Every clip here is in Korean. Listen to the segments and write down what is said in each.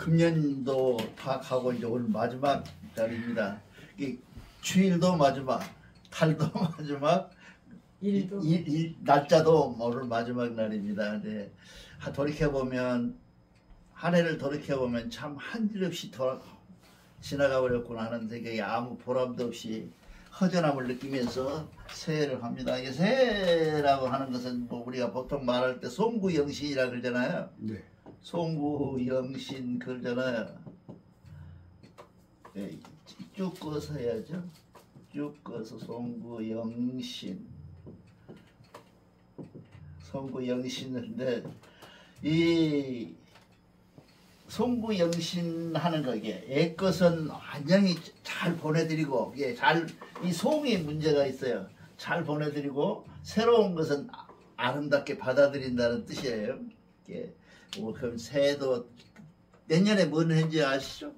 금년도 다 가고 이제 오늘 마지막 날입니다. 이 주일도 마지막, 달도 마지막, 일도 날짜도 오늘 마지막 날입니다. 네. 돌이켜보면 한 해를 돌이켜보면 참 한 일 없이 지나가 버렸구나 하는 생각에 아무 보람도 없이 허전함을 느끼면서 새해를 합니다. 이게 새해라고 하는 것은 뭐 우리가 보통 말할 때 송구영신이라 그러잖아요. 네. 송구영신 그러잖아요. 네, 쭉 꺼서 해야죠. 쭉 꺼서 송구영신. 송구영신인데 이 송구영신 하는 거 이게 애것은 완전히 잘 보내드리고 이게 이 송이 문제가 있어요. 잘 보내드리고 새로운 것은 아름답게 받아들인다는 뜻이에요. 이게 뭐 그럼 새해도 내년에 뭔 해인지 아시죠?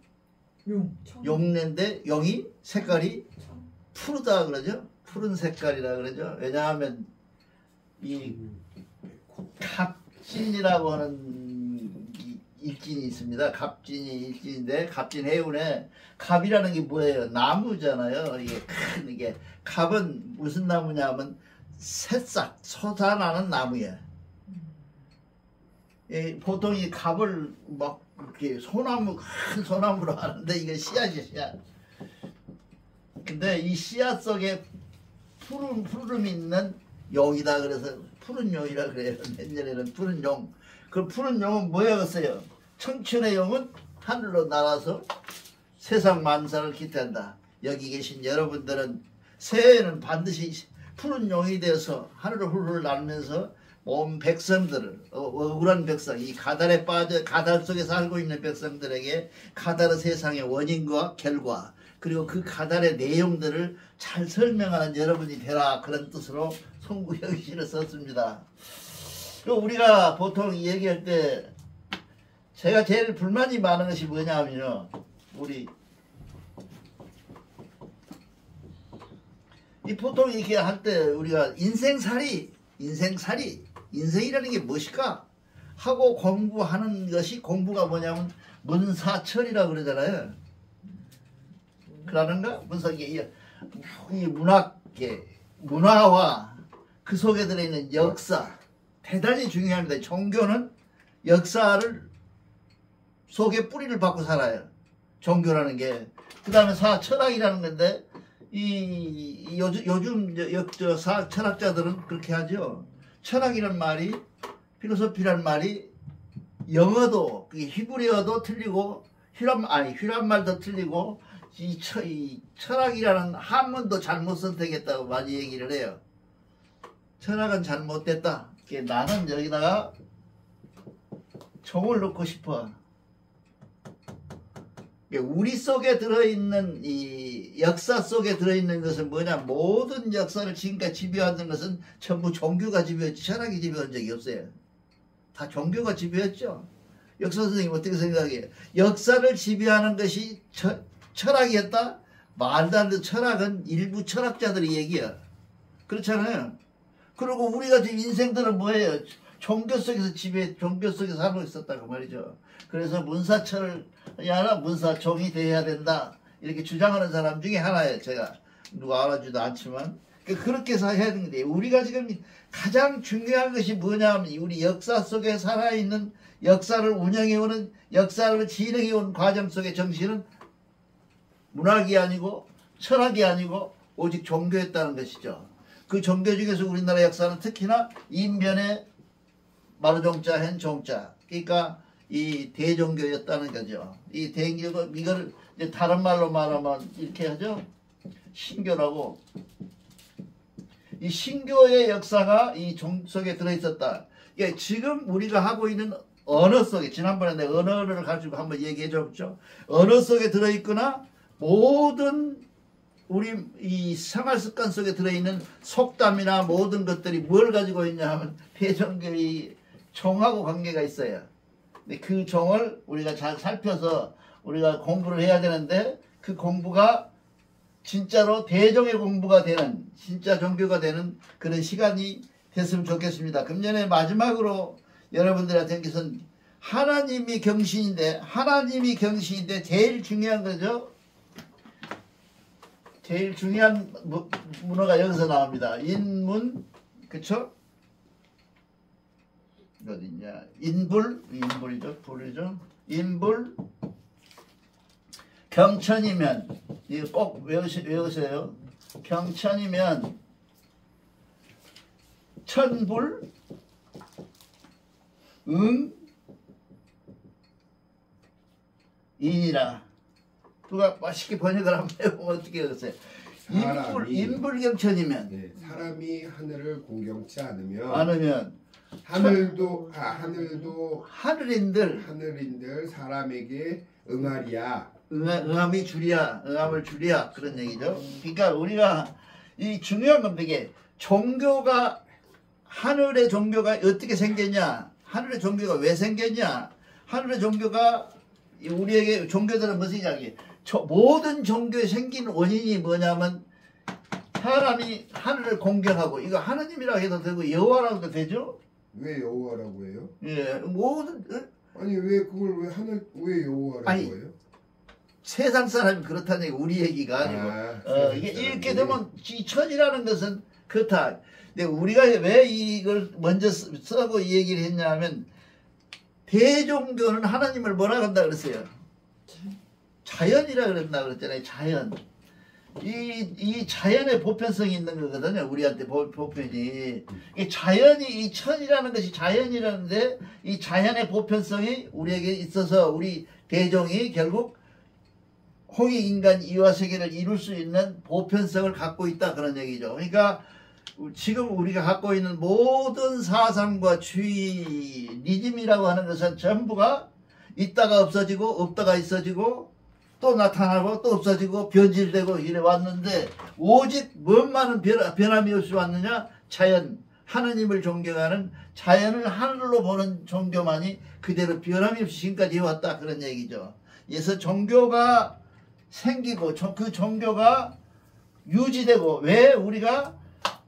용인데 용이 색깔이 푸르다 그러죠. 푸른 색깔이라 그러죠. 왜냐하면 이 갑진이라고 하는 일진이 있습니다. 갑진이 일진인데 갑진 해운에 갑이라는 게 뭐예요? 나무잖아요. 이게 큰 이게 갑은 무슨 나무냐면 새싹 솟아나는 나무예요. 보통 이 갑을 막 이렇게 소나무 큰 소나무로 하는데 이게 씨앗이야 씨앗. 근데 이 씨앗 속에 푸름이 있는 용이다 그래서 푸른 용이라 그래요. 옛날에는 푸른 용. 그 푸른 용은 뭐였어요? 청춘의 용은 하늘로 날아서 세상 만사를 기탄다. 여기 계신 여러분들은 새해에는 반드시 푸른 용이 되어서 하늘을 훌훌 날면서 온 백성들을 억울한 백성, 이 가달에 빠져 가달 속에 살고 있는 백성들에게 가달의 세상의 원인과 결과 그리고 그 가달의 내용들을 잘 설명하는 여러분이 되라 그런 뜻으로 송구영신을 썼습니다. 우리가 보통 얘기할 때 제가 제일 불만이 많은 것이 뭐냐면요. 우리 이 보통 이렇게 할 때 우리가 인생이라는 게 무엇일까 하고 공부하는 것이 공부가 뭐냐면 문사철이라고 그러잖아요. 그러는가? 이 문화와 그 속에 들어있는 역사 대단히 중요합니다. 종교는 역사를 속에 뿌리를 받고 살아요. 종교라는 게. 그 다음에 철학이라는 건데 요즘 철학자들은 그렇게 하죠. 철학이라는 말이 필로소피라는 말이 영어도 히브리어도 틀리고 휘란 말도 틀리고 이 철학이라는 한문도 잘못 선택했다고 많이 얘기를 해요. 철학은 잘못됐다. 나는 여기다가 종을 넣고 싶어. 우리 속에 들어있는 이 역사 속에 들어있는 것은 뭐냐? 모든 역사를 지금까지 지배하는 것은 전부 종교가 지배했지 철학이 지배한 적이 없어요. 다 종교가 지배했죠. 역사 선생님 어떻게 생각해요? 역사를 지배하는 것이 철학이었다? 말도 안 되는 철학은 일부 철학자들의 얘기야. 그렇잖아요. 그리고 우리가 지금 인생들은 뭐예요? 종교 속에서 종교 속에서 살고 있었다고 말이죠. 그래서 문사철이 아니라 문사종이 돼야 된다. 이렇게 주장하는 사람 중에 하나예요. 제가 누가 알아주지도 않지만. 그렇게 해서 해야 되는 건데, 우리가 지금 가장 중요한 것이 뭐냐면, 우리 역사 속에 살아있는 역사를 운영해오는, 역사를 진행해온 과정 속의 정신은 문학이 아니고, 철학이 아니고, 오직 종교였다는 것이죠. 그 종교 중에서 우리나라 역사는 특히나 인변의 마루종자, hen종자. 그러니까 이 대종교였다는 거죠. 이 대종교, 이걸 이제 다른 말로 말하면 이렇게 하죠. 신교라고. 이 신교의 역사가 이 종 속에 들어있었다. 예, 지금 우리가 하고 있는 언어 속에, 지난번에 내가 언어를 가지고 한번 얘기해 줬죠. 언어 속에 들어있거나 모든 우리 이 생활습관 속에 들어있는 속담이나 모든 것들이 뭘 가지고 있냐 하면 대종교의 종하고 관계가 있어요. 근데 그 종을 우리가 잘 살펴서 우리가 공부를 해야 되는데 그 공부가 진짜로 대종의 공부가 되는 진짜 종교가 되는 그런 시간이 됐으면 좋겠습니다. 금년에 마지막으로 여러분들한테는 하나님이 경신인데 제일 중요한 거죠. 제일 중요한 문어가 여기서 나옵니다. 인문, 그쵸? 어딨냐? 인불이죠. 불이죠. 인불, 경천이면, 이거 꼭 외우세요. 경천이면, 천불, 인이라. 누가 맛있게 번역을 한번 해보면 어떻게 하겠어요? 인불경천이면, 네, 사람이 하늘을 공경치 않으면 하늘인들 사람에게 응하리야. 응함을 주리야 그런 얘기죠. 그러니까 우리가 이 중요한 건 이게 종교가 하늘의 종교가 어떻게 생겼냐? 하늘의 종교가 왜 생겼냐? 하늘의 종교가 우리에게 종교들은 무슨 이야기? 모든 종교에 생긴 원인이 뭐냐면 사람이 하늘을 공경하고 이거 하느님이라고 해도 되고 여호와라고 해도 되죠? 왜 여호와라고 해요? 예, 모든 아니 왜 그걸 왜 여호와라고 해요? 세상 사람이 그렇다는 얘기 우리 얘기가 아니고 이게 이렇게 되면 이 천이라는 것은 그렇다. 근데 우리가 왜 이걸 먼저 쓰고 이 얘기를 했냐면 대종교는 하나님을 뭐라 한다 그랬어요? 자연이라 그랬나 그랬잖아요. 자연. 이 자연의 보편성이 있는 거거든요. 우리한테 보편이. 이 자연이, 이 천이라는 것이 자연이라는데, 이 자연의 보편성이 우리에게 있어서 우리 대종이 결국 홍익인간 이화세계를 이룰 수 있는 보편성을 갖고 있다. 그런 얘기죠. 그러니까 지금 우리가 갖고 있는 모든 사상과 주의, 리즘이라고 하는 것은 전부가 있다가 없어지고, 없다가 있어지고, 또 나타나고 또 없어지고 변질되고 이래 왔는데 오직 뭔만은 변함이 없이 왔느냐? 자연, 하느님을 존경하는 자연을 하늘로 보는 종교만이 그대로 변함이 없이 지금까지 해왔다 그런 얘기죠. 그래서 종교가 생기고 그 종교가 유지되고 왜 우리가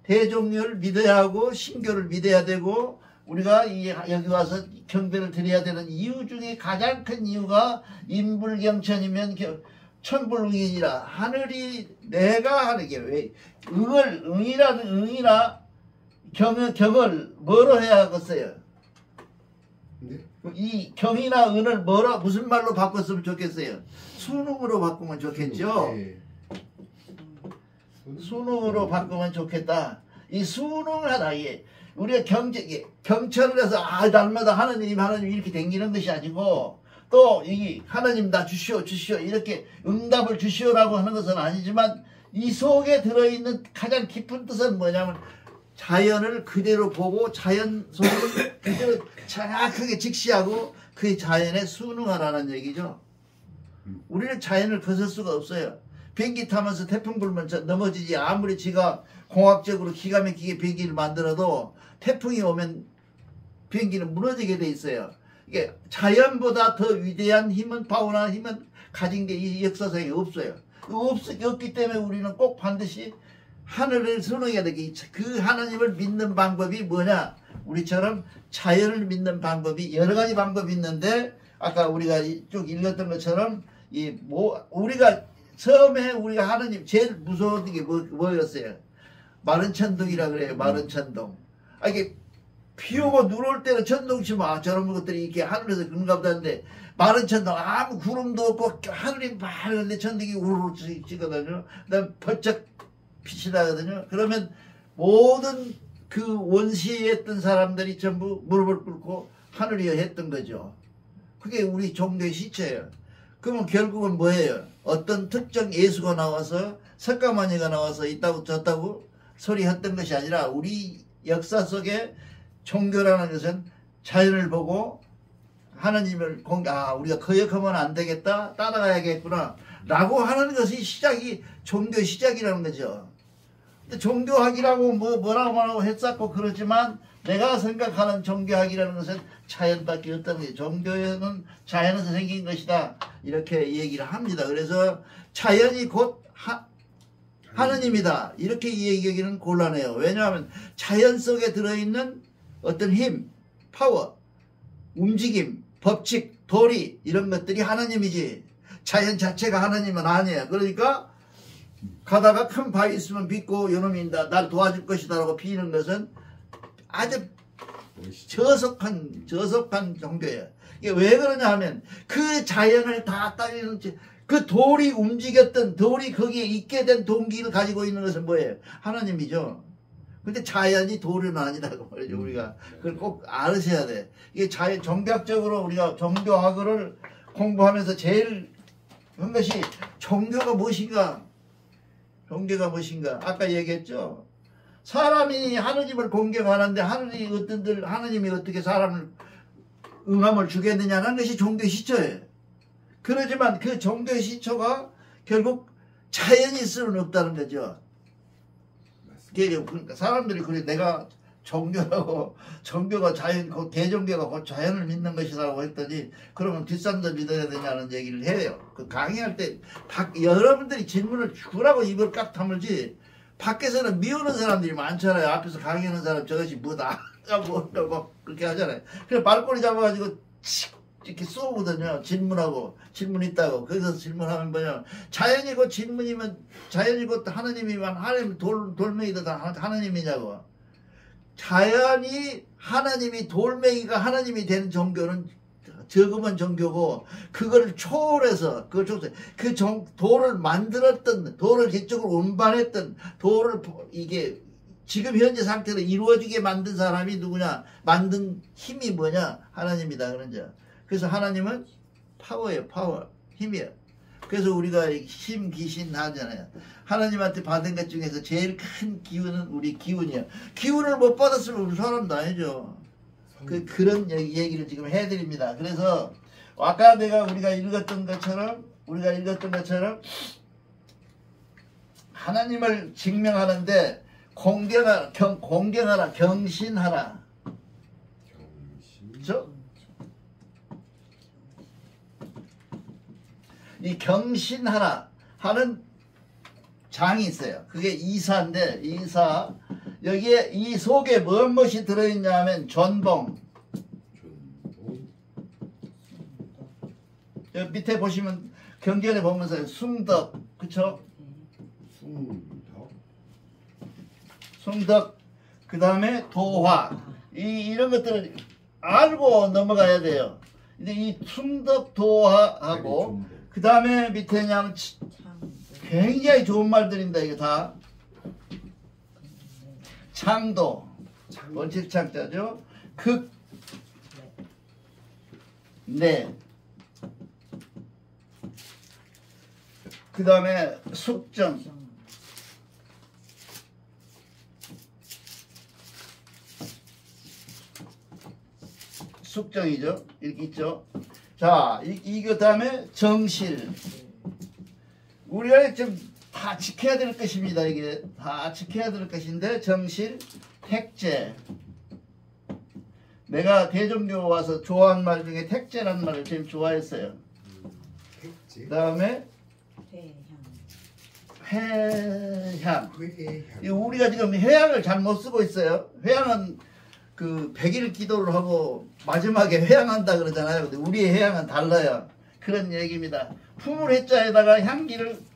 대종교를 믿어야 하고 신교를 믿어야 되고 우리가 여기 와서 경배를 드려야 되는 이유 중에 가장 큰 이유가 인불경천이면 천불응이니라. 하늘이 내가 하는 게 왜 응이나 경을 뭐로 해야 하겠어요? 네? 이 경이나 은을 무슨 말로 바꿨으면 좋겠어요? 수능으로 바꾸면 좋겠죠? 네. 수능으로 바꾸면 좋겠다. 이 수능을 하다 우리가 경천을 해서 날마다 하느님 이렇게 댕기는 것이 아니고 또 이 하느님 나 주시오 이렇게 응답을 주시오라고 하는 것은 아니지만 이 속에 들어있는 가장 깊은 뜻은 뭐냐면 자연을 그대로 보고 자연 속을 그대로 정확하게 직시하고 그 자연에 순응하라는 얘기죠. 우리는 자연을 거슬 수가 없어요. 비행기 타면서 태풍 불면 넘어지지. 아무리 지가 공학적으로 기가 막히게 비행기를 만들어도 태풍이 오면 비행기는 무너지게 돼 있어요. 이게 자연보다 더 위대한 힘은 파워나 힘은 가진 게 이 역사상에 없어요. 없기 때문에 우리는 꼭 반드시 하늘을 선호해야 되기. 그 하나님을 믿는 방법이 뭐냐? 우리처럼 자연을 믿는 방법이 여러 가지 방법이 있는데 아까 우리가 쭉 읽었던 것처럼 우리가 처음에 우리가 하나님 제일 무서운 게 뭐였어요? 마른 천둥이라 그래요. 마른 천둥. 이게 비 오고 눈 올 때는 천둥 치면 저런 것들이 이렇게 하늘에서 그런가 보다는데 마른 천둥 아무 구름도 없고 하늘이 맑은데 천둥이 우르르 치거든요. 그다음 번쩍 빛이 나거든요. 그러면 모든 그 원시했던 사람들이 전부 무릎을 꿇고 하늘이여 했던 거죠. 그게 우리 종교의 시체예요. 그러면 결국은 뭐예요? 어떤 특정 예수가 나와서 석가모니가 나와서 있다고 저다고 소리했던 것이 아니라 우리 역사 속에 종교라는 것은 자연을 보고 하나님을 우리가 거역하면 안 되겠다 따라가야겠구나 라고 하는 것이 종교 시작이라는 거죠. 근데 종교학이라고 뭐라고 했었고 그러지만 내가 생각하는 종교학이라는 것은 자연밖에 없다는 거예요. 종교는 자연에서 생긴 것이다 이렇게 얘기를 합니다. 그래서 자연이 곧 하느님이다 이렇게 얘기하기는 곤란해요. 왜냐하면 자연 속에 들어있는 어떤 힘, 파워, 움직임 법칙, 도리 이런 것들이 하나님이지 자연 자체가 하나님은 아니에요. 그러니까 가다가 큰 바위 있으면 믿고 요놈이 날 도와줄 것이다 라고 비는 것은 아주 저속한 종교예요. 이게 왜 그러냐 하면 그 자연을 다 따르는 그 돌이 움직였던 돌이 거기에 있게 된 동기를 가지고 있는 것은 뭐예요? 하나님이죠. 근데 자연이 돌은 아니라고 말이죠. 우리가 그걸 꼭 알으셔야 돼. 이게 종교학적으로 우리가 종교학을 공부하면서 제일 한 것이 종교가 무엇인가? 종교가 무엇인가? 아까 얘기했죠. 사람이 하느님을 공경하는데 하느님이 어떻게 사람을 응함을 주겠느냐는 것이 종교의 시초예요. 그러지만 그 종교의 시초가 결국 자연이 있을 수는 없다는 거죠. 그러니까 사람들이 그래 내가 종교가 자연, 대종교가 곧 자연을 믿는 것이라고 했더니 그러면 뒷산도 믿어야 되냐는 얘기를 해요. 그 강의할 때 여러분들이 질문을 주라고 입을 깍 다물지 밖에서는 미우는 사람들이 많잖아요. 앞에서 강의하는 사람 저것이 뭐다 뭐 그렇게 하잖아요. 그래서 발꼬리 잡아가지고 이렇게 쏘거든요. 질문 있다고. 거기서 질문하면 뭐냐 자연이고 질문이면 자연이고 하나님이면 하나님 돌멩이도 다 하나님이냐고. 자연이 하나님이 돌멩이가 하나님이 되는 종교는 저금은 종교고 그거를 초월해서 그 돌을 만들었던 돌을 기적으로 운반했던 돌을 이게 지금 현재 상태로 이루어지게 만든 사람이 누구냐? 만든 힘이 뭐냐? 하나님이다 그러죠. 그래서 하나님은 파워예요. 파워. 힘이에요. 그래서 우리가 힘, 귀신 하잖아요. 하나님한테 받은 것 중에서 제일 큰 기운은 우리 기운이에요. 기운을 못 받았으면 우리 사람도 아니죠. 그런 얘기를 지금 해드립니다. 그래서 아까 우리가 읽었던 것처럼 하나님을 증명하는데 공경하라, 경신하라. 그렇죠? 이 경신하라 하는 장이 있어요. 그게 이사인데 여기에 이 속에 무엇이 들어있냐 하면 전봉. 여기 밑에 보시면 경전에 보면서 숭덕, 그쵸? 숭덕, 그 다음에 도화. 이런 것들을 알고 넘어가야 돼요. 근데 이 숭덕, 도화하고 그 다음에 밑에 그냥 굉장히 좋은 말들입니다. 이게 다 창도 원칙창자죠. 극, 네, 그 다음에 숙정, 숙정이죠. 이렇게 있죠. 자, 그 다음에 정실. 우리가 좀 다 지켜야 될 것입니다. 이게 다 지켜야 될 것인데 정실, 택제. 내가 대종교 와서 좋아하는 말 중에 택제라는 말을 제일 좋아했어요. 그 다음에 회향. 우리가 지금 회향을 잘못 쓰고 있어요. 회향은 그 100일 기도를 하고 마지막에 회향한다 그러잖아요. 근데 우리의 회향은 달라요. 그런 얘기입니다. 품을 해자에다가 향기를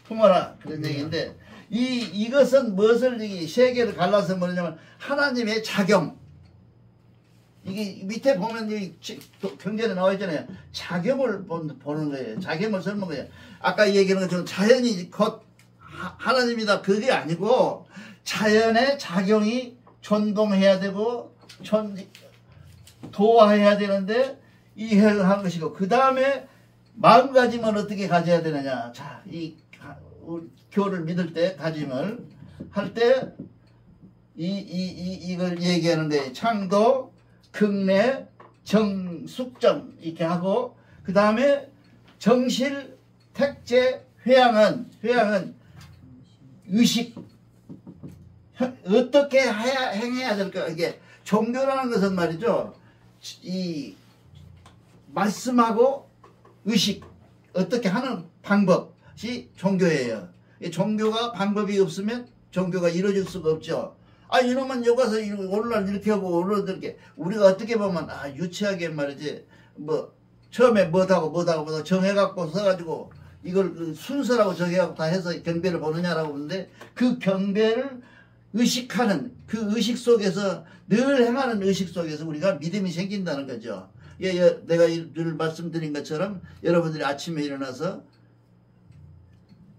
품어라. 그런 얘기인데 이것은 무엇을 세계를 갈라서 뭐냐면 하나님의 작용. 이게 밑에 보면 이 경전에 나와 있잖아요. 작용을 보는 거예요. 작용을 설명한 거예요. 아까 얘기하는 것처럼 자연이 곧 하나님이다. 그게 아니고 자연의 작용이 전동해야 되고 도화해야 되는데 이해를 한 것이고 그 다음에 마음가짐을 어떻게 가져야 되느냐. 자, 이 교를 믿을 때 가짐을 할 때 이걸 얘기하는데 창도, 극내, 정숙정 이렇게 하고 그 다음에 정실, 택제, 회양은 의식 어떻게 행해야 될까. 이게 종교라는 것은 말이죠. 이 말씀하고 의식 어떻게 하는 방법이 종교예요. 종교가 방법이 없으면 종교가 이루어질 수가 없죠. 아, 이놈은 여기 가서 오늘날 이렇게 하고 오늘날 이렇게. 우리가 어떻게 보면, 아, 유치하게 말이지. 뭐, 처음에 뭐하고 정해갖고 써가지고, 이걸 그 순서라고 정해갖고 다 해서 경배를 보느냐라고 하는데, 그 경배를 의식하는, 그 의식 속에서, 늘 행하는 의식 속에서 우리가 믿음이 생긴다는 거죠. 내가 늘 말씀드린 것처럼, 여러분들이 아침에 일어나서,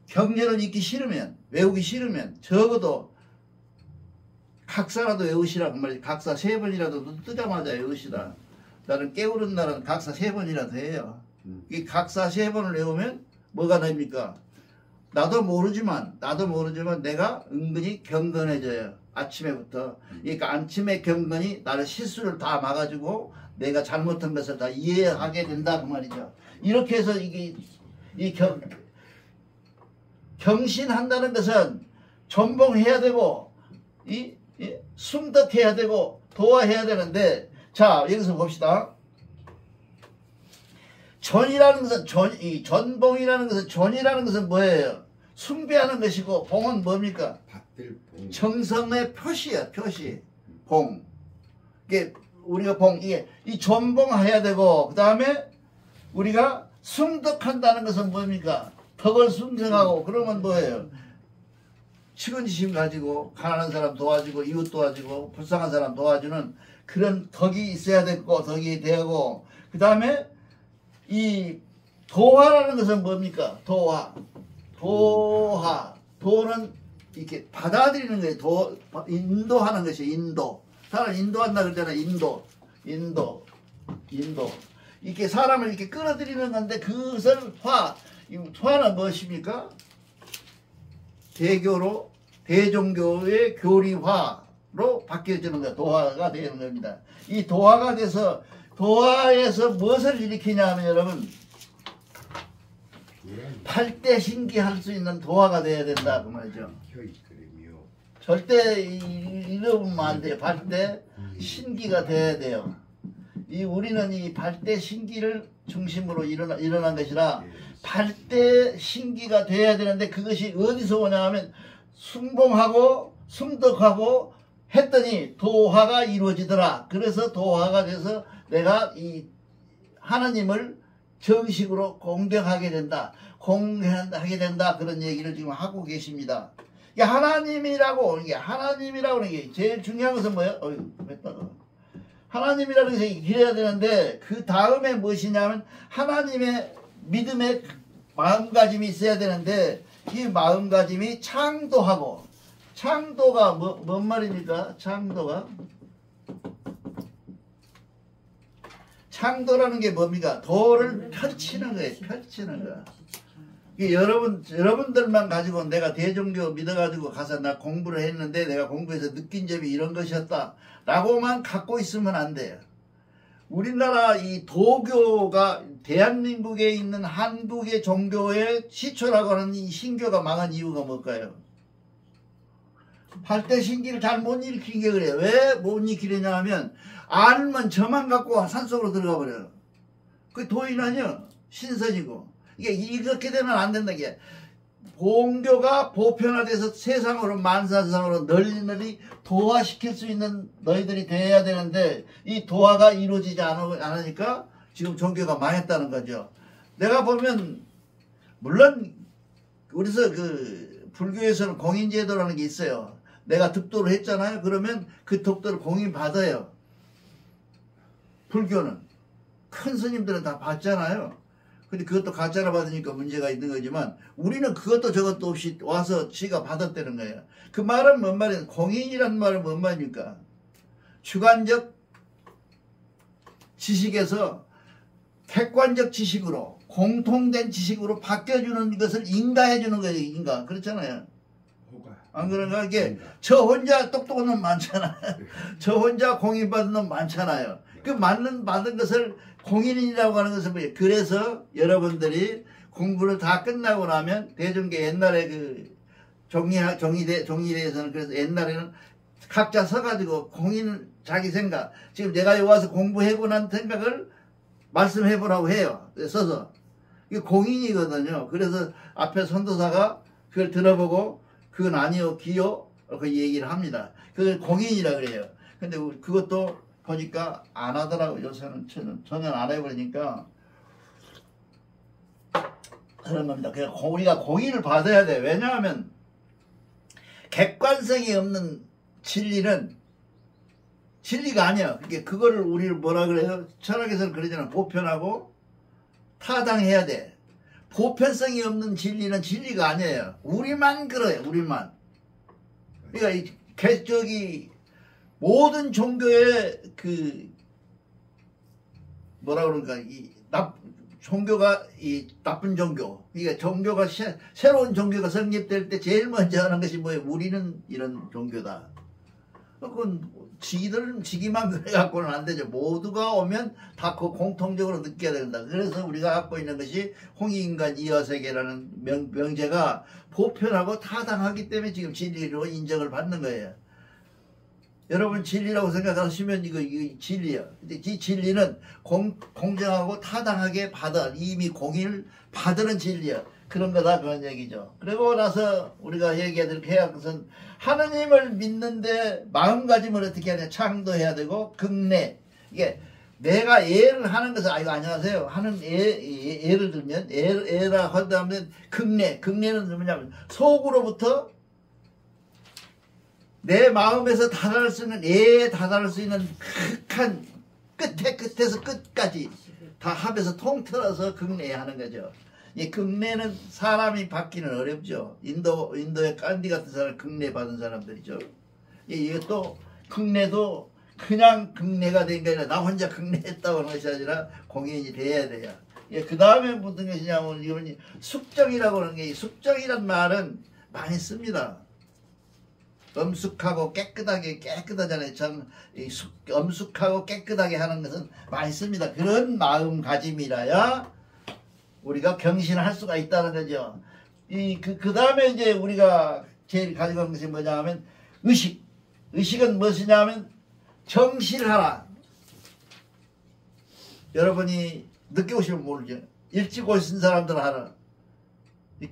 경례를 읽기 싫으면, 외우기 싫으면, 적어도, 각사라도 외우시라고 말이지. 각사 3번이라도 뜨자마자 외우시라. 나는 깨우는 날은 각사 3번이라도 해요. 이 각사 3번을 외우면 뭐가 됩니까? 나도 모르지만 내가 은근히 경건해져요. 아침에부터. 그러니까 아침에 경건이 나를 실수를 다 막아주고 내가 잘못한 것을 다 이해하게 된다 그 말이죠. 이렇게 해서 경신한다는 것은 전봉해야 되고 숨덕해야 되고 도화해야 되는데, 자, 여기서 봅시다. 전이라는 것은 전봉이라는 것은 전이라는 것은 뭐예요? 숭배하는 것이고, 봉은 뭡니까? 정성의 표시야, 표시. 봉. 이게 우리가 이 전봉해야 되고, 그 다음에 우리가 숭덕한다는 것은 뭡니까? 덕을 숭생하고, 그러면 뭐예요? 측은지심 가지고 가난한 사람 도와주고 이웃 도와주고 불쌍한 사람 도와주는 그런 덕이 있어야 되고 덕이 되고, 그 다음에 이 도화라는 것은 뭡니까? 도는 이렇게 받아들이는 거예요. 인도하는 것이 인도. 사람 인도한다 그러잖아요. 인도. 이렇게 사람을 이렇게 끌어들이는 건데, 그것을 화는 무엇입니까? 대종교의 교리화로 바뀌어지는 거야. 도화가 되는 겁니다. 이 도화가 돼서, 도화에서 무엇을 일으키냐 하면 여러분, 8대 신기할 수 있는 도화가 돼야 된다 그 말이죠. 절대 잃어보면 안 돼요. 8대 신기가 돼야 돼요. 우리는 이 8대 신기를 중심으로 일어난 것이라 8대 신기가 돼야 되는데, 그것이 어디서 오냐 하면 숭봉하고 숭덕하고 했더니 도화가 이루어지더라. 그래서 도화가 돼서 내가 이 하나님을 정식으로 공경하게 된다. 그런 얘기를 지금 하고 계십니다. 이게 하나님이라고 하는 게 제일 중요한 것은 뭐예요? 하나님이라는 것이 길어야 되는데, 그 다음에 무엇이냐면 하나님의 믿음의 마음가짐이 있어야 되는데, 이 마음가짐이 창도하고, 창도가 뭔 말입니까? 창도라는 게 뭡니까? 도를 펼치는 거예요. 펼치는 거. 여러분들만 가지고 내가 대종교 믿어가지고 가서 나 공부를 했는데 내가 공부해서 느낀 점이 이런 것이었다 라고만 갖고 있으면 안 돼요. 우리나라 이 도교가 대한민국에 있는 한국의 종교의 시초라고 하는 이 신교가 망한 이유가 뭘까요? 8대 신기를 잘 못 일으킨 게 그래요. 왜 못 일으키느냐 하면 알면 저만 갖고 산속으로 들어가 버려요. 그 도인 아니요. 신선이고. 이게 이렇게 되면 안 된다. 이게 봉교가 보편화돼서 세상으로 만사상으로 널리 도화시킬 수 있는 너희들이 돼야 되는데, 이 도화가 이루어지지 않으니까 지금 종교가 망했다는 거죠. 내가 보면 물론 우리서 불교에서는 공인제도라는 게 있어요. 내가 득도를 했잖아요. 그러면 그 득도를 공인받아요. 불교는 큰 스님들은 다 받잖아요. 근데 그것도 가짜로 받으니까 문제가 있는 거지만, 우리는 그것도 저것도 없이 와서 지가 받았다는 거예요. 그 말은 뭔 말이에요? 공인이란 말은 뭔 말입니까? 주관적 지식에서 객관적 지식으로, 공통된 지식으로 바뀌어주는 것을 인가해주는 거예요. 인가. 그렇잖아요. 안 그런가? 이게 저 혼자 똑똑한 놈 많잖아요. 저 혼자 공인받은 놈 많잖아요. 그 받은 것을 공인이라고 하는 것은 뭐예요? 그래서 여러분들이 공부를 다 끝나고 나면 대종교 옛날에 종이대에서는 그래서 옛날에는 각자 서가지고 공인 자기 생각, 지금 내가 여기 와서 공부해보고 난 생각을 말씀해보라고 해요. 써서. 이게 공인이거든요. 그래서 앞에 선도사가 그걸 들어보고 그건 아니요, 기요, 그 얘기를 합니다. 그걸 공인이라 그래요. 근데 그것도 보니까 안 하더라고요. 요새는 전혀 안 해버리니까 그런 겁니다. 그냥 우리가 공인을 받아야 돼. 왜냐하면 객관성이 없는 진리는 진리가 아니야. 그거를 우리를 뭐라 그래요? 철학에서는 그러잖아. 보편하고 타당해야 돼. 보편성이 없는 진리는 진리가 아니에요. 우리만 그래요. 우리만. 그러니까 모든 종교의 뭐라 그런가 종교가 나쁜 종교. 그러니까 종교가 새로운 종교가 성립될 때 제일 먼저 하는 것이 뭐예요? 우리는 이런 종교다. 그건 지기만 그래갖고는 안 되죠. 모두가 오면 다 공통적으로 느껴야 된다. 그래서 우리가 갖고 있는 것이 홍익인간 이어세계라는 명제가 보편하고 타당하기 때문에 지금 진리로 인정을 받는 거예요. 여러분 진리라고 생각하시면 이거 진리야. 근데 이 진리는 공정하고 타당하게 이미 공인을 받는 진리야. 그런 거다 그런 얘기죠. 그리고 나서 우리가 얘기해야 할 것은 하느님을 믿는데 마음가짐을 어떻게 하냐. 창도해야 되고 극내. 이게 내가 예를 하는 것은 이거 안녕하세요. 하는 예를 들면 예라 한다면 극내. 극내는 뭐냐면 속으로부터 내 마음에서 다다를 수 있는 예에 다다를 수 있는 극한 끝에서 끝까지 다 합해서 통틀어서 극내하는 거죠. 이 극내는 사람이 받기는 어렵죠. 인도의 깐디 같은 사람 극내 받은 사람들이죠. 이것도 극내도 그냥 극내가 된 게 아니라 나 혼자 극내했다고 하는 것이 아니라 공인이 돼야 돼요. 그 다음에 무슨 것이냐면 이건 숙정이라고 하는 게 숙정이란 말은 많이 씁니다. 엄숙하고 깨끗하잖아요. 참 엄숙하고 깨끗하게 하는 것은 많이 씁니다. 그런 마음가짐이라야 우리가 경신할 수가 있다는 거죠. 그 다음에 이제 우리가 제일 가져간 것이 뭐냐 하면 의식. 의식은 무엇이냐 하면 정실하라. 여러분이 늦게 오시면 모르죠. 일찍 오신 사람들 하라.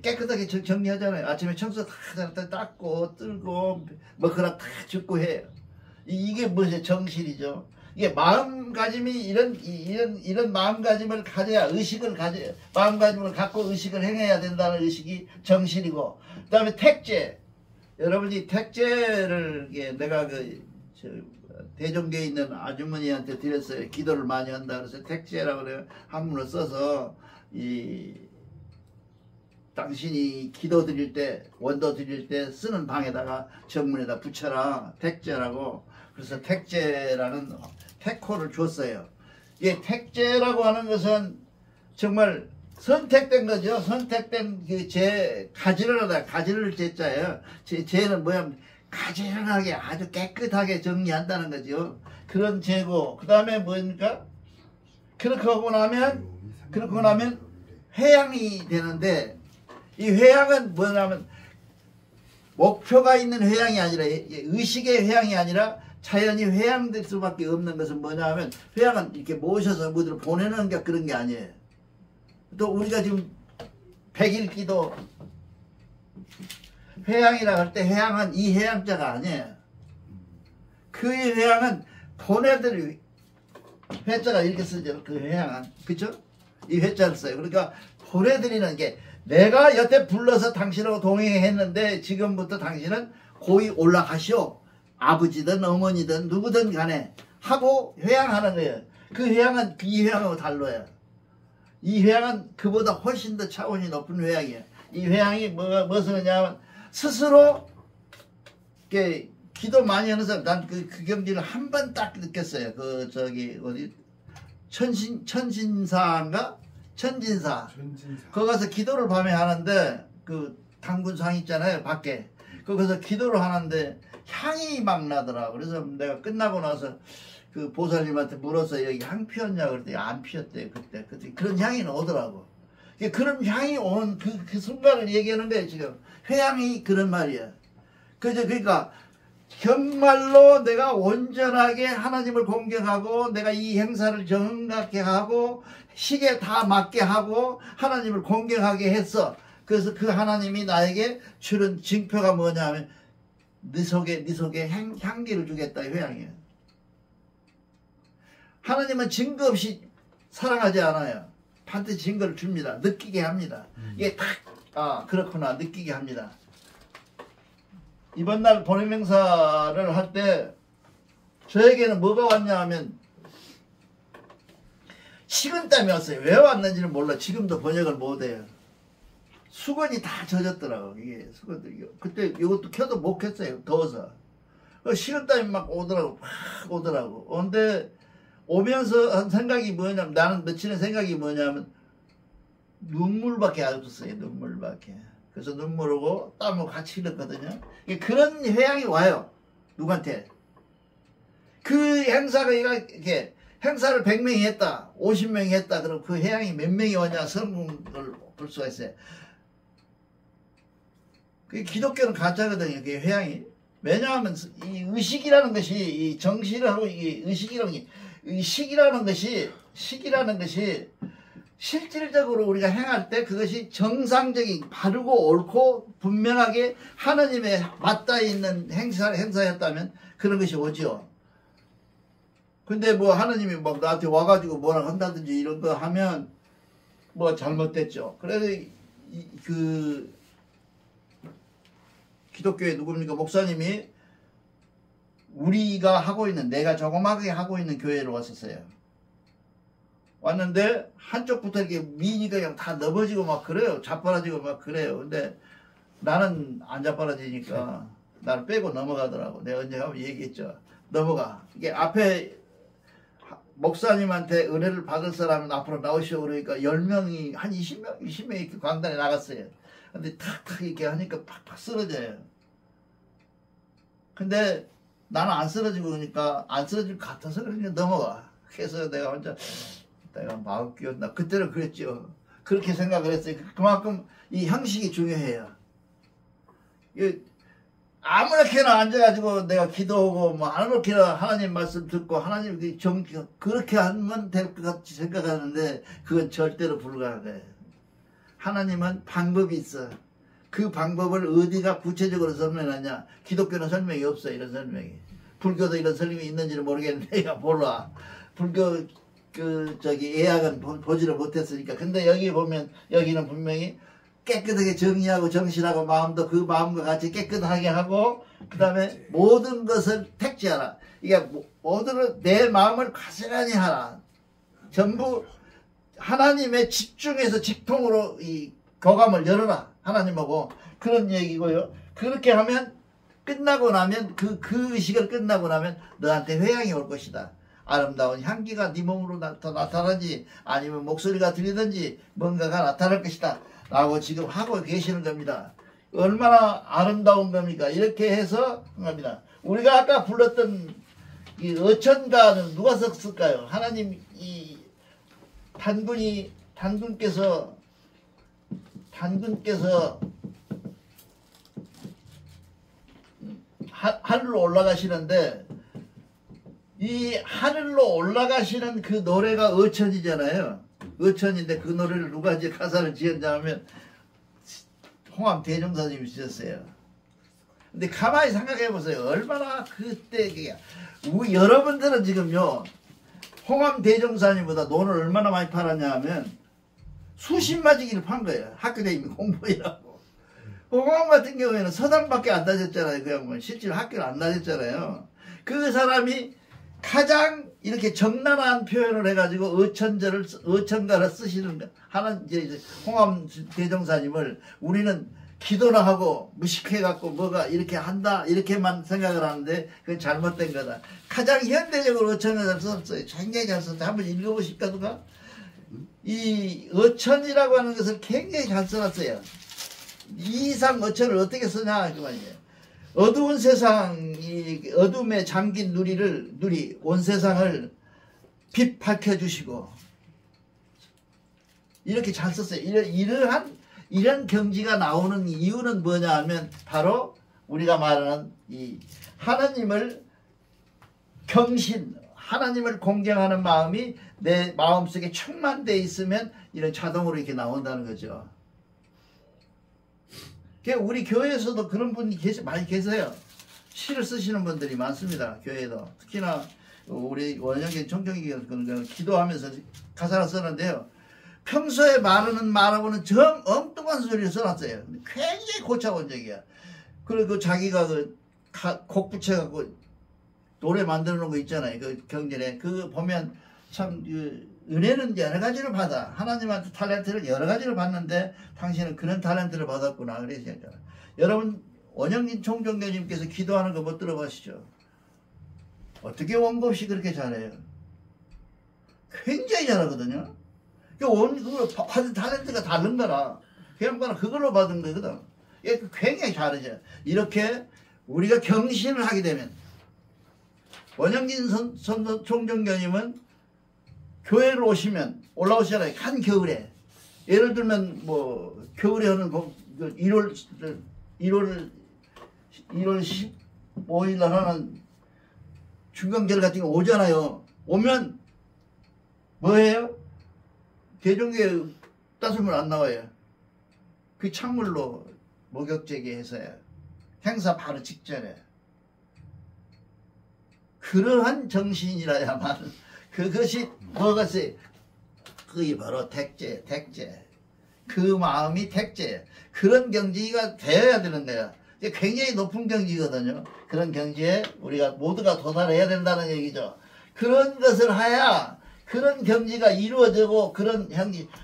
깨끗하게 정리하잖아요. 아침에 청소 다 닦고 뜰고 먹으라 다 줍고 해요. 이게 무엇이에요? 정실이죠. 이게 마음가짐이 이런 마음가짐을 가져야 마음가짐을 갖고 의식을 행해야 된다는 의식이 정실이고, 그 다음에 택제. 여러분이 택제를 내가 대종교에 있는 아주머니한테 드렸어요. 기도를 많이 한다 그래서 택제라고 그래요. 한문을 써서 당신이 기도 드릴 때, 원도 드릴 때 쓰는 방에다가 정문에다 붙여라. 택제라고. 그래서 택제라는 택호를 줬어요. 이 택제라고 하는 것은 정말 선택된 거죠. 선택된 가지런하다. 가지런을 제자예요. 제는 뭐야? 가지런하게 아주 깨끗하게 정리한다는 거죠. 그런 제고. 그 다음에 뭡니까? 그렇게 하고 나면 회양이 되는데, 이 회양은 뭐냐면 목표가 있는 회양이 아니라 의식의 회양이 아니라 자연히 회양될 수밖에 없는 것은 뭐냐 하면 회양은 이렇게 모셔서 어디로 보내는 게 그런 게 아니에요. 또 우리가 지금 100일 기도 회양이라고 할 때 회양은 이 회양자가 아니에요. 그 회양은 보내드릴 회자가 이렇게 쓰죠. 그 회양은. 그쵸? 이 회자를 써요. 그러니까 보내드리는 게 내가 여태 불러서 당신하고 동행했는데 지금부터 당신은 고이 올라가시오. 아버지든 어머니든 누구든 간에 하고 회양하는 거예요. 그 회양은 이 회양하고 달라요. 이 회양은 그보다 훨씬 더 차원이 높은 회양이에요. 이 회양이 무엇을 하냐면 스스로 기도 많이 하는 사람, 난 그 경지를 한 번 딱 느꼈어요. 어디 천진사인가? 천진사. 거기 가서 기도를 밤에 하는데 당군상 있잖아요. 밖에. 거기서 기도를 하는데 향이 막 나더라고. 그래서 내가 끝나고 나서 그 보살님한테 물어서 여기 향 피웠냐고 그랬더니 안 피웠대요. 그때 그런 향이 나오더라고. 그런 향이 오는 그 순간을 얘기하는 거예요. 지금 회향이 그런 말이야. 그러니까 정말로 내가 온전하게 하나님을 공경하고 내가 이 행사를 정확하게 하고 시계 다 맞게 하고 하나님을 공경하게 했어. 그래서 그 하나님이 나에게 주는 징표가 뭐냐 하면 네 속에 향기를 주겠다 회양이에요. 하나님은 증거 없이 사랑하지 않아요. 반드시 증거를 줍니다. 느끼게 합니다. 이게 딱 그렇구나 느끼게 합니다. 이번 날 본임 행사를 할 때 저에게는 뭐가 왔냐 하면 식은땀이 왔어요. 왜 왔는지는 몰라. 지금도 번역을 못해요. 수건이 다 젖었더라고. 이게 수건들이. 그때 이것도 켜도 못 켰어요. 더워서. 식은땀이 막 오더라고. 막 오더라고. 근데 오면서 한 생각이 뭐냐면, 나는 며칠의 생각이 뭐냐면 눈물밖에 안 없었어요. 눈물밖에. 그래서 눈물 오고 땀을 같이 흘렸거든요. 그런 회양이 와요. 누구한테. 그 행사가 이렇게 행사를 100명이 했다, 50명이 했다. 그럼 그 회양이 몇 명이 오냐 성공을 볼 수가 있어요. 그 기독교는 가짜거든요. 그 회양이. 왜냐하면 이 의식이라는 것이 이 정신하고 이 의식이라는 게 이 식이라는 것이 실질적으로 우리가 행할 때 그것이 정상적인 바르고 옳고 분명하게 하나님의 맞닿아 있는 행사였다면 그런 것이 오죠. 근데 뭐 하나님이 막 나한테 와가지고 뭐라 한다든지 이런 거 하면 뭐 잘못됐죠. 그래서 그 기독교의 누굽니까 목사님이 우리가 하고 있는, 내가 조그맣게 하고 있는 교회로 왔었어요. 왔는데 한쪽부터 이렇게 미니가 그냥 다 넘어지고 막 그래요. 자빠라지고 막 그래요. 근데 나는 안 자빠라지니까 나를 빼고 넘어가더라고. 내가 언제 한번 얘기했죠. 넘어가. 이게 앞에 목사님한테 은혜를 받을 사람은 앞으로 나오시오 그러니까 10명이 한 20명이 이렇게 광단에 나갔어요. 근데 탁탁 이렇게 하니까 팍팍 쓰러져요. 근데 나는 안 쓰러지고 그러니까 안 쓰러질 것 같아서 그러니까 넘어가. 그래서 내가 혼자 내가 마음 끼웠나. 그때는 그랬죠. 그렇게 생각을 했어요. 그만큼 이 형식이 중요해요. 아무렇게나 앉아가지고 내가 기도하고 뭐 아무렇게나 하나님 말씀 듣고 하나님 그렇게 하면 될 것 같이 생각하는데 그건 절대로 불가능해. 하나님은 방법이 있어. 그 방법을 어디가 구체적으로 설명하냐. 기독교는 설명이 없어. 이런 설명이. 불교도 이런 설명이 있는지는 모르겠는데 내가 몰라. 불교 예약은 보지를 못했으니까. 근데 여기 보면 여기는 분명히 깨끗하게 정리하고 정신하고 마음도 그 마음과 같이 깨끗하게 하고 그 다음에 모든 것을 택지하라. 이게 모든 내 마음을 가스라니 하라. 전부 하나님의 집중해서 직통으로 이 교감을 열어라. 하나님하고 그런 얘기고요. 그렇게 하면 끝나고 나면 그 의식을 끝나고 나면 너한테 회양이 올 것이다. 아름다운 향기가 네 몸으로 나타나지 아니면 목소리가 들리든지 뭔가가 나타날 것이다. 라고 지금 하고 계시는 겁니다. 얼마나 아름다운 겁니까? 이렇게 해서 합니다. 우리가 아까 불렀던 이 어천가는 누가 썼을까요? 하나님 이 단군께서 하늘로 올라가시는데 이 하늘로 올라가시는 그 노래가 어천이잖아요. 어천인데 그 노래를 누가 이제 가사를 지었냐 하면 홍암 대종사님이 지었어요. 근데 가만히 생각해 보세요. 얼마나 그때 여러분들은 지금요 홍암 대종사님보다 돈을 얼마나 많이 팔았냐 하면 수십마지기를 판 거예요. 학교 다니면 공부하라고. 홍암 같은 경우에는 서당밖에 안 다녔잖아요. 그 양반 실제로 학교를 안 다녔잖아요. 그 사람이 가장 이렇게 적나라한 표현을 해가지고 어천가를 쓰시는 하는 이제 홍암 대종사님을 우리는 기도나 하고 무식해갖고 뭐가 이렇게 한다 이렇게만 생각을 하는데 그건 잘못된 거다. 가장 현대적으로 어천가를 썼어요. 굉장히 잘 썼어요. 한번 읽어보실까 누가? 이 어천이라고 하는 것을 굉장히 잘 써놨어요. 이 이상 어천을 어떻게 쓰냐 그 말이에요. 어두운 세상, 이 어둠에 잠긴 누리, 온 세상을 빛 밝혀주시고, 이렇게 잘 썼어요. 이런 경지가 나오는 이유는 뭐냐 하면, 바로 우리가 말하는 이 하나님을 하나님을 공경하는 마음이 내 마음속에 충만되어 있으면 이런 자동으로 이렇게 나온다는 거죠. 우리 교회에서도 그런 분이 많이 계세요. 시를 쓰시는 분들이 많습니다. 교회에도. 특히나 우리 원영기 총정기 기도하면서 가사를 쓰는데요. 평소에 말하고는 정 엉뚱한 소리를 써놨어요. 굉장히 고차원적이야. 그리고 자기가 곡 붙여갖고 노래 만들어 놓은 거 있잖아요. 그 경전에. 그거 보면 참, 은혜는 여러 가지를 받아. 하나님한테 탤런트를 여러 가지를 받는데 당신은 그런 탤런트를 받았구나. 그래서 여러분, 원영진 총정교님께서 기도하는 거 못 들어보시죠? 어떻게 원고 없이 그렇게 잘해요? 굉장히 잘하거든요. 그거 받은 탤런트가 다른 거라. 그 양반은 그걸로 받은 거거든. 굉장히 잘하죠. 이렇게 우리가 경신을 하게 되면, 원영진 총정교님은 교회를 오시면, 올라오시잖아요. 한겨울에. 예를 들면, 뭐, 겨울에 하는 1월 15일 날 하는 중간절 같은 거 오잖아요. 오면, 뭐예요? 대종교회 따스물 안 나와요. 그 찬물로 목욕제기 해서요. 행사 바로 직전에. 그러한 정신이라야만, 그것이 뭐겠어요? 그게 바로 택제. 그 마음이 택제. 그런 경지가 되어야 되는 거야. 굉장히 높은 경지거든요. 그런 경지에 우리가 모두가 도달해야 된다는 얘기죠. 그런 것을 해야 그런 경지가 이루어지고, 그런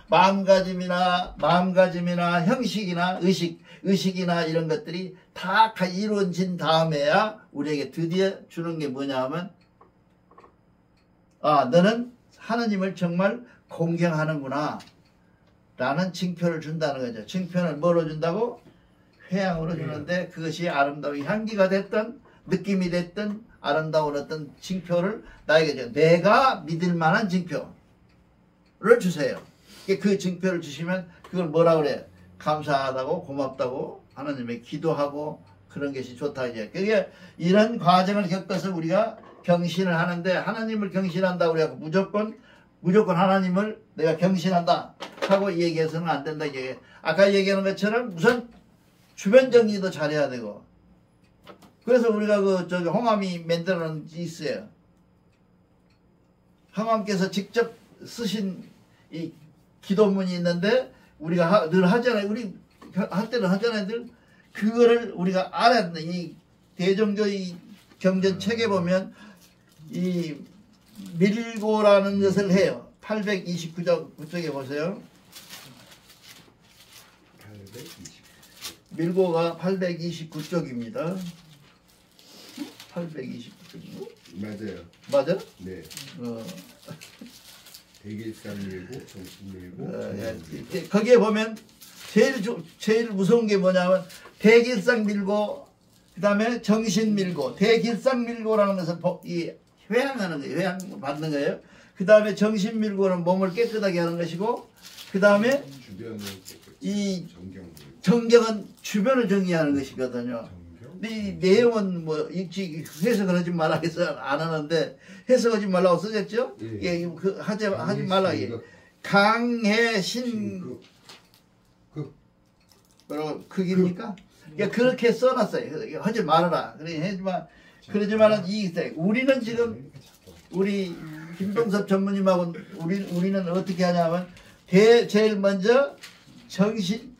마음가짐이나 형식이나 의식이나 이런 것들이 다 이루어진 다음에야 우리에게 드디어 주는 게 뭐냐 하면, 아, 너는 하나님을 정말 공경하는구나 라는 징표를 준다는 거죠. 징표는 뭐로 준다고? 회양으로 주는데, 그것이 아름다운 향기가 됐든 느낌이 됐든 아름다운 어떤 징표를 나에게 줘. 내가 믿을 만한 징표를 주세요. 그 징표를 주시면 그걸 뭐라 그래요? 감사하다고, 고맙다고 하나님의 기도하고, 그런 것이 좋다 이제. 그게 이런 과정을 겪어서 우리가 경신을 하는데, 하나님을 경신한다 그래갖고 무조건 하나님을 내가 경신한다 하고 얘기해서는 안 된다 이게. 아까 얘기하는 것처럼 우선 주변 정리도 잘해야 되고. 그래서 우리가 홍암이 만들어 놓은 게 있어요. 홍암께서 직접 쓰신 이 기도문이 있는데, 우리가 늘 하잖아요. 우리 할 때는 하잖아요. 늘 그거를 우리가 알아야 된다. 이 대종교의 경전 책에 보면 이 밀고라는 것을 해요. 829쪽에 보세요. 밀고가 829쪽입니다. 829쪽인가? 맞아요. 맞아? 네. 대길산 밀고, 정신 밀고. 거기에 보면 제일 무서운 게 뭐냐면, 대길상 밀고, 그 다음에 정신 밀고. 대길상 밀고라는 것은 이 회양하는 거예요. 회양 받는 거예요. 그 다음에 정신 밀고는 몸을 깨끗하게 하는 것이고, 그 다음에 이 정경은 주변을 정리하는 것이거든요. 근데 이 내용은 뭐 해석을 하지 말라 해서 안 하는데, 해석하지 말라고 써졌죠? 예, 하지 말라. 강해신 뭐라고 그깁니까? 그렇게 써놨어요. 하지 말아라. 그러지만 우리는 지금 우리 김동섭 전무님하고 우리는 어떻게 하냐면, 제일 먼저 정경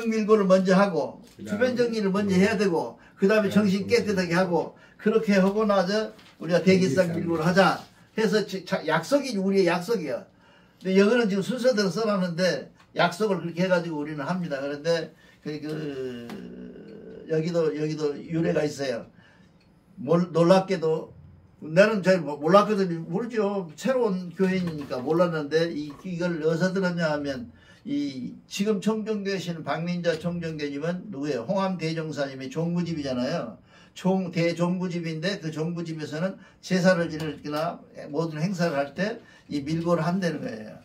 밀고를 먼저 하고, 주변 정리를 먼저 해야 되고, 그 다음에 정신 깨끗하게 하고, 그렇게 하고 나서 우리가 대기상 밀고를 하자 해서 약속이 우리의 약속이야. 근데 여기는 지금 순서대로 써놨는데 약속을 그렇게 해가지고 우리는 합니다. 그런데 여기도 유래가 있어요. 놀랍게도 나는 잘 몰랐거든요. 모르죠. 새로운 교인이니까 몰랐는데 이걸 어디서 들었냐 하면, 지금 총정교회시는 박민자 총정교님은 누구예요? 홍암 대종사님의 종부집이잖아요. 대종부집인데, 그 종부집에서는 제사를 지내거나 모든 행사를 할 때 이 밀고를 한다는 거예요.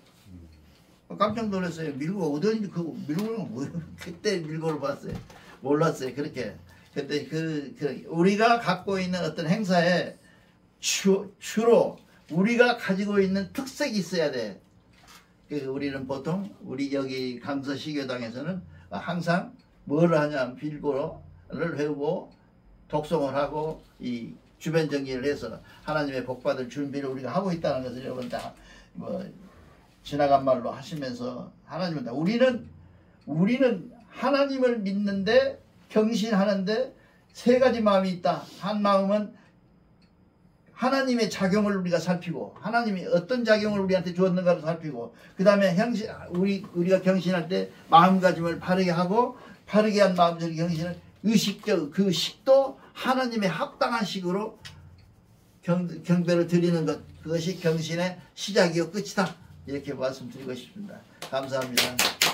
깜짝 놀랐어요. 밀고 어디 밀고는 뭐예요? 그때 밀고를 봤어요. 몰랐어요. 그렇게. 근데 우리가 갖고 있는 어떤 행사에 주로 우리가 가지고 있는 특색이 있어야 돼. 우리는 보통 우리 여기 강서시교당에서는 항상 뭘 하냐면 빌고를 외우고 독송을 하고 이 주변 정리를 해서 하나님의 복받을 준비를 우리가 하고 있다는 것을 여러분 다 뭐 지나간 말로 하시면서 하나님은 다 우리는 하나님을 믿는데 경신하는데 세 가지 마음이 있다. 한 마음은 하나님의 작용을 우리가 살피고 하나님이 어떤 작용을 우리한테 주었는가를 살피고 그 다음에 우리가 경신할 때 마음가짐을 바르게 하고 바르게 한 마음적인 경신을 의식적 그 식도 하나님의 합당한 식으로 경배를 드리는 것 그것이 경신의 시작이요 끝이다 이렇게 말씀드리고 싶습니다. 감사합니다.